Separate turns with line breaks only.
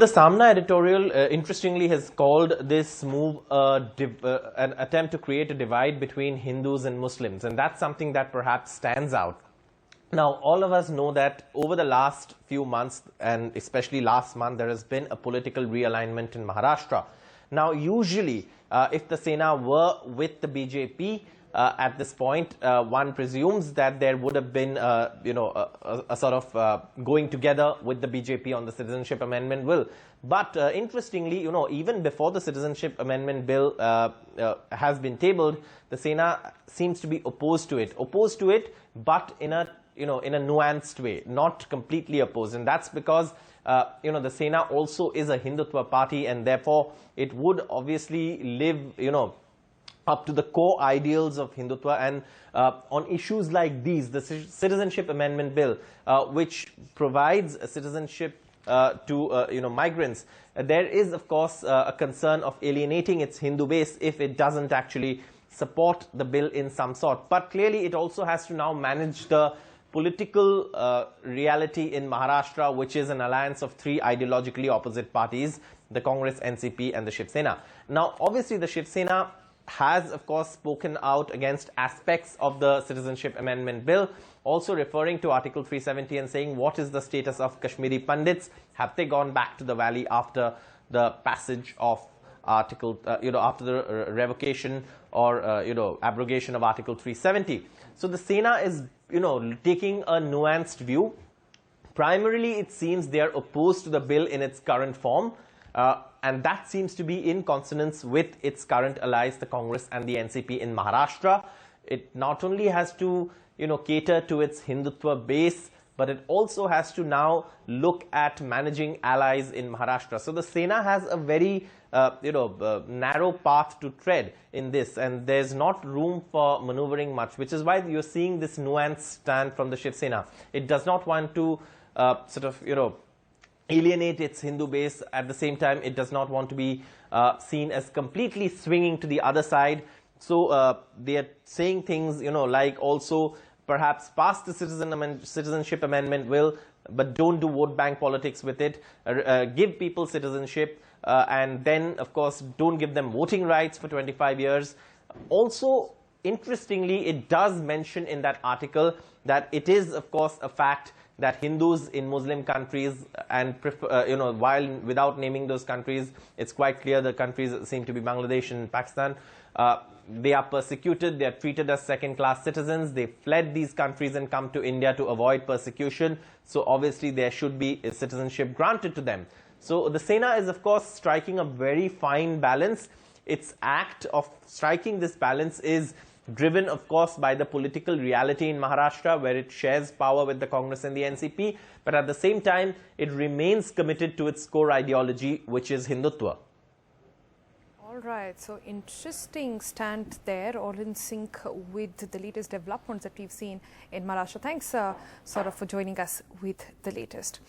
the Saamana editorial, interestingly, has called this move an attempt to create a divide between Hindus and Muslims, and that's something that perhaps stands out. Now, all of us know that over the last few months, and especially last month, there has been a political realignment in Maharashtra. Now, usually, if the Sena were with the BJP at this point, one presumes that there would have been, a sort of going together with the BJP on the Citizenship Amendment Bill. But interestingly, even before the Citizenship Amendment Bill has been tabled, the Sena seems to be opposed to it, but in a nuanced way, not completely opposed. And that's because, the Sena also is a Hindutva party, and therefore it would obviously live, up to the core ideals of Hindutva. And on issues like these, the Citizenship Amendment Bill, which provides citizenship to migrants, there is, of course, a concern of alienating its Hindu base if it doesn't actually support the bill in some sort. But clearly, it also has to now manage the political reality in Maharashtra, which is an alliance of three ideologically opposite parties, the Congress, NCP, and the Shiv Sena. Now, obviously, the Shiv Sena has, of course, spoken out against aspects of the Citizenship Amendment Bill, also referring to Article 370 and saying, what is the status of Kashmiri Pandits? Have they gone back to the valley after the passage of Article, after the revocation or, abrogation of Article 370? So the Sena is, taking a nuanced view. Primarily, it seems they are opposed to the bill in its current form. And that seems to be in consonance with its current allies, the Congress and the NCP in Maharashtra. It not only has to, cater to its Hindutva base, but it also has to now look at managing allies in Maharashtra. So the Sena has a very, narrow path to tread in this, and there's not room for maneuvering much, which is why you're seeing this nuanced stand from the Shiv Sena. It does not want to alienate its Hindu base. At the same time, it does not want to be seen as completely swinging to the other side. So they are saying things, like also perhaps pass the Citizenship Amendment Bill, but don't do vote bank politics with it. Give people citizenship, and then, of course, don't give them voting rights for 25 years. Also, interestingly, it does mention in that article that it is, of course, a fact that Hindus in Muslim countries, and while without naming those countries, it's quite clear the countries seem to be Bangladesh and Pakistan. They are persecuted. They are treated as second-class citizens. They fled these countries and come to India to avoid persecution. So obviously, there should be a citizenship granted to them. So the Sena is, of course, striking a very fine balance. Its act of striking this balance is driven, of course, by the political reality in Maharashtra, where it shares power with the Congress and the NCP. But at the same time, it remains committed to its core ideology, which is Hindutva.
All right. So interesting stand there, all in sync with the latest developments that we've seen in Maharashtra. Thanks, Saurabh, for joining us with the latest.